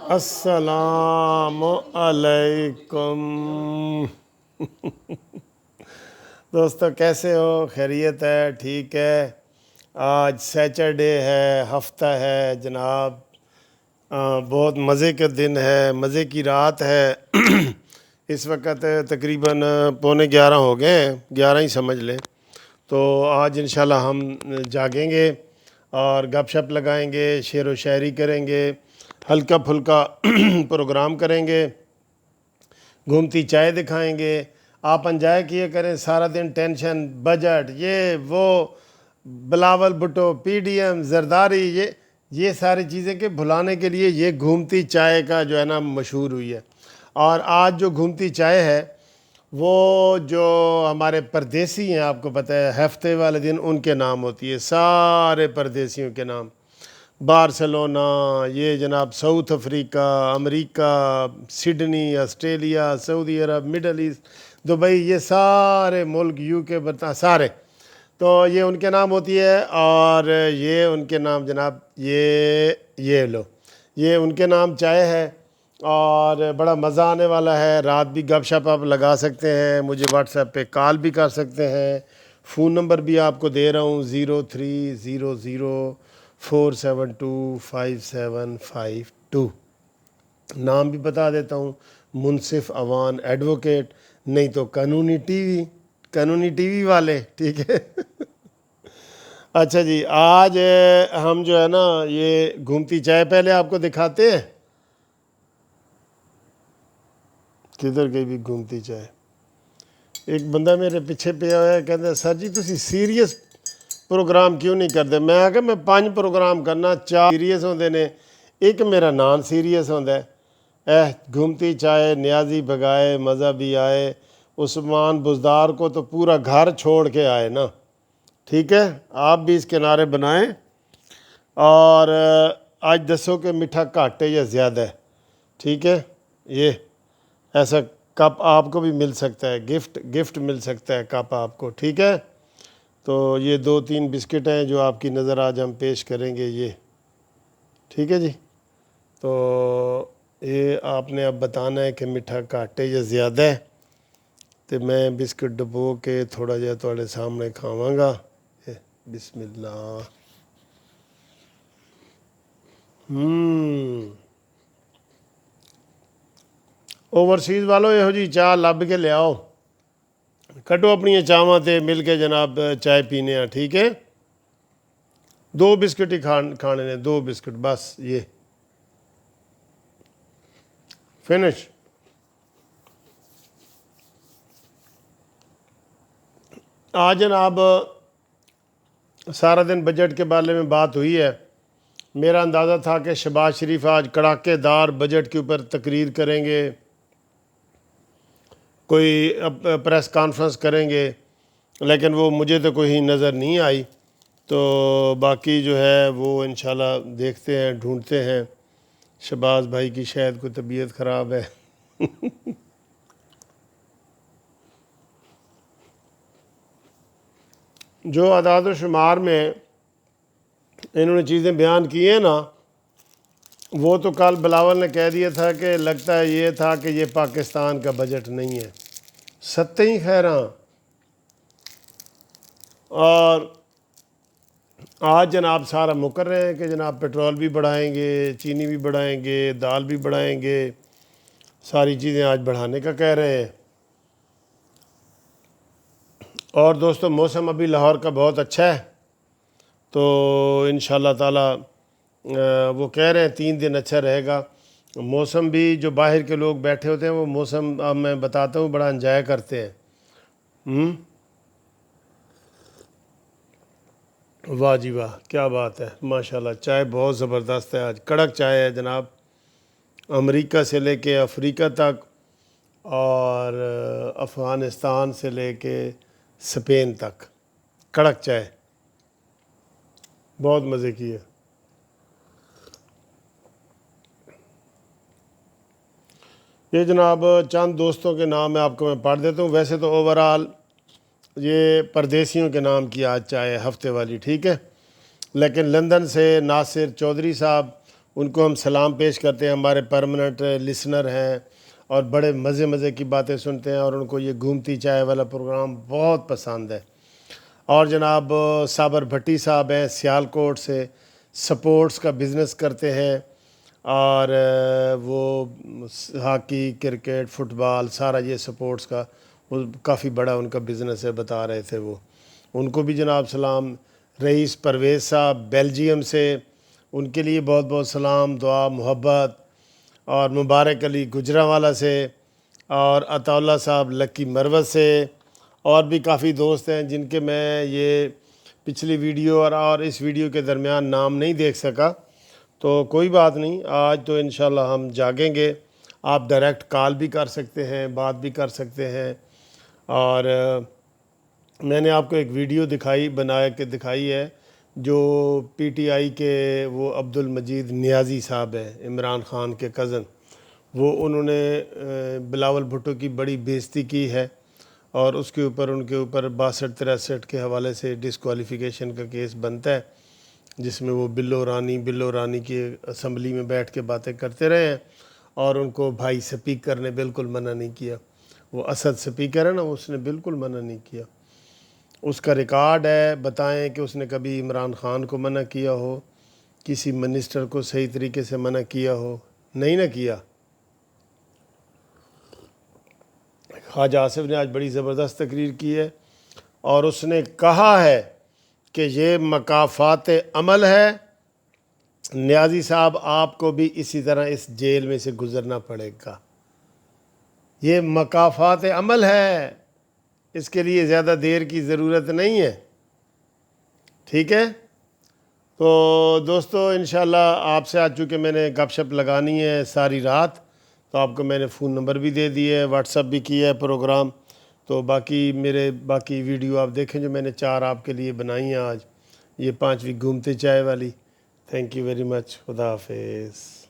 السلام علیکم دوستو، کیسے ہو؟ خیریت ہے؟ ٹھیک ہے؟ آج سیچرڈے ہے، ہفتہ ہے جناب، بہت مزے کا دن ہے، مزے کی رات ہے۔ اس وقت تقریباً 11:15 ہو گئے ہیں، 11 ہی سمجھ لیں۔ تو آج انشاءاللہ ہم جاگیں گے اور گپ شپ لگائیں گے، شعر و شاعری کریں گے، ہلکا پھلکا پروگرام کریں گے، گھومتی چائے دکھائیں گے۔ آپ انجوائے کیے کریں، سارا دن ٹینشن، بجٹ، یہ وہ، Bilawal Bhutto, P D M, Zardari, یہ ساری چیزیں کہ بھلانے کے لیے یہ گھومتی چائے کا جو ہے نا مشہور ہوئی ہے۔ اور آج جو گھومتی چائے ہے وہ جو ہمارے پردیسی ہیں، آپ کو پتہ ہے ہفتے والے دن ان کے نام ہوتی ہے، سارے پردیسیوں کے نام، بارسلونا، یہ جناب ساؤتھ افریقہ، امریکہ، سڈنی، آسٹریلیا، سعودی عرب، مڈل ایسٹ، دبئی، یہ سارے ملک، یو کے، سارے، تو یہ ان کے نام ہوتی ہے۔ اور یہ ان کے نام جناب، یہ لو، یہ ان کے نام چائے ہے اور بڑا مزہ آنے والا ہے۔ رات بھی گپ شپ آپ لگا سکتے ہیں، مجھے واٹس ایپ پہ کال بھی کر سکتے ہیں، فون نمبر بھی آپ کو دے رہا ہوں 0300472575 نام بھی بتا دیتا ہوں، منصف اوان ایڈوکیٹ، نہیں تو قانونی ٹی وی والے، ٹھیک ہے۔ اچھا جی، آج ہم جو ہے نا یہ گھومتی چائے پہلے آپ کو دکھاتے ہیں، کدھر گئی بھی گھومتی چائے۔ ایک بندہ میرے پیچھے پہ آیا، کہتا ہے سر جی تسی سیریس پروگرام کیوں نہیں کرتے؟ میں آ کہ میں 5 پروگرام کرنا، 4 سیریس ہوندے نے، ایک میرا نان سیریس ہوندا ہے۔ گھومتی چائے، نیازی بگائے، مزہ بھی آئے، عثمان بزدار کو تو پورا گھر چھوڑ کے آئے نا، ٹھیک ہے؟ آپ بھی اس کنارے بنائیں۔ اور آج دسو کہ میٹھا گھٹ ہے یا زیادہ ہے، ٹھیک ہے؟ یہ ایسا کپ آپ کو بھی مل سکتا ہے، گفٹ مل سکتا ہے کپ آپ کو، ٹھیک ہے؟ تو یہ 2-3 بسکٹ ہیں جو آپ کی نظر آج ہم پیش کریں گے، یہ ٹھیک ہے جی۔ تو یہ آپ نے اب بتانا ہے کہ میٹھا گھٹ ہے یا زیادہ ہے، تو میں بسکٹ ڈبو کے تھوڑا جہا تھوڑے سامنے کھاواں گا۔ بسم اللہ۔ اوورسیز والو یہو جی چاہ لب کے لیاؤ، کٹو اپنی چاواں تے مل کے جناب چائے پینے ہیں، ٹھیک ہے؟ 2 بسکٹ ہی کھانے نے، 2 بسکٹ بس، یہ فنش۔ آج جناب سارا دن بجٹ کے بارے میں بات ہوئی ہے۔ میرا اندازہ تھا کہ شہباز شریف آج کڑاکے دار بجٹ کے اوپر تقریر کریں گے، کوئی پریس کانفرنس کریں گے، لیکن وہ مجھے تو کوئی نظر نہیں آئی۔ تو باقی جو ہے وہ انشاءاللہ دیکھتے ہیں، ڈھونڈتے ہیں۔ شہباز بھائی کی شاید کوئی طبیعت خراب ہے۔ جو اعداد و شمار میں انہوں نے چیزیں بیان کی ہیں نا، وہ تو کل بلاول نے کہہ دیا تھا کہ لگتا ہے یہ تھا کہ یہ پاکستان کا بجٹ نہیں ہے، ستیں خیراں۔ اور آج جناب سارا مکر رہے ہیں کہ جناب پیٹرول بھی بڑھائیں گے، چینی بھی بڑھائیں گے، دال بھی بڑھائیں گے، ساری چیزیں آج بڑھانے کا کہہ رہے ہیں۔ اور دوستو موسم ابھی لاہور کا بہت اچھا ہے، تو انشاءاللہ تعالی وہ کہہ رہے ہیں 3 دن اچھا رہے گا موسم بھی۔ جو باہر کے لوگ بیٹھے ہوتے ہیں وہ موسم اب میں بتاتا ہوں بڑا انجوائے کرتے ہیں۔ واہ جی واہ، کیا بات ہے، ماشاءاللہ چائے بہت زبردست ہے، آج کڑک چائے ہے جناب، امریکہ سے لے کے افریقہ تک اور افغانستان سے لے کے اسپین تک کڑک چائے، بہت مزے کی ہے۔ یہ جناب چند دوستوں کے نام آپ کو میں پڑھ دیتا ہوں، ویسے تو اوورال یہ پردیسیوں کے نام کی آج چائے ہفتے والی، ٹھیک ہے؟ لیکن لندن سے ناصر چودھری صاحب، ان کو ہم سلام پیش کرتے ہیں، ہمارے پرمننٹ لسنر ہیں اور بڑے مزے کی باتیں سنتے ہیں، اور ان کو یہ گھومتی چائے والا پروگرام بہت پسند ہے۔ اور جناب صابر بھٹی صاحب ہیں سیالکوٹ سے، سپورٹس کا بزنس کرتے ہیں، اور وہ ہاکی، کرکٹ، فٹ بال، سارا یہ سپورٹس کا وہ کافی بڑا ان کا بزنس ہے، بتا رہے تھے وہ۔ ان کو بھی جناب سلام۔ رئیس پرویز صاحب بیلجیم سے، ان کے لیے بہت بہت سلام، دعا، محبت۔ اور مبارک علی گجرانوالہ سے، اور عطا اللہ صاحب لکی مروت سے، اور بھی کافی دوست ہیں جن کے میں یہ پچھلی ویڈیو اور اس ویڈیو کے درمیان نام نہیں دیکھ سکا، تو کوئی بات نہیں، آج تو انشاءاللہ ہم جاگیں گے۔ آپ ڈائریکٹ کال بھی کر سکتے ہیں، بات بھی کر سکتے ہیں۔ اور میں نے آپ کو ایک ویڈیو دکھائی ہے جو پی ٹی آئی کے وہ عبد المجید نیازی صاحب ہیں، عمران خان کے کزن، وہ انہوں نے بلاول بھٹو کی بڑی بےعزتی کی ہے، اور اس کے اوپر ان کے اوپر 62-63 کے حوالے سے ڈسکوالیفیکیشن کا کیس بنتا ہے، جس میں وہ بلو رانی کی اسمبلی میں بیٹھ کے باتیں کرتے رہے ہیں، اور ان کو بھائی سپیکر نے بالکل منع نہیں کیا۔ وہ اسد سپیکر ہے نا، اس نے بالکل منع نہیں کیا۔ اس کا ریکارڈ ہے، بتائیں کہ اس نے کبھی عمران خان کو منع کیا ہو، کسی منسٹر کو صحیح طریقے سے منع کیا ہو؟ نہیں نہ کیا۔ خواجہ آصف نے آج بڑی زبردست تقریر کی ہے، اور اس نے کہا ہے کہ یہ مکافات عمل ہے، نیازی صاحب آپ کو بھی اسی طرح اس جیل میں سے گزرنا پڑے گا۔ یہ مکافات عمل ہے، اس کے لیے زیادہ دیر کی ضرورت نہیں ہے، ٹھیک ہے؟ تو دوستو انشاءاللہ آپ سے آج چونکہ میں نے گپ شپ لگانی ہے ساری رات، تو آپ کو میں نے فون نمبر بھی دے دیا ہے، واٹس اپ بھی کیا ہے پروگرام، تو باقی ویڈیو آپ دیکھیں جو میں نے 4 آپ کے لیے بنائی ہیں آج، یہ 5ویں گھومتے چائے والی۔ تھینک یو ویری مچ، خدا حافظ۔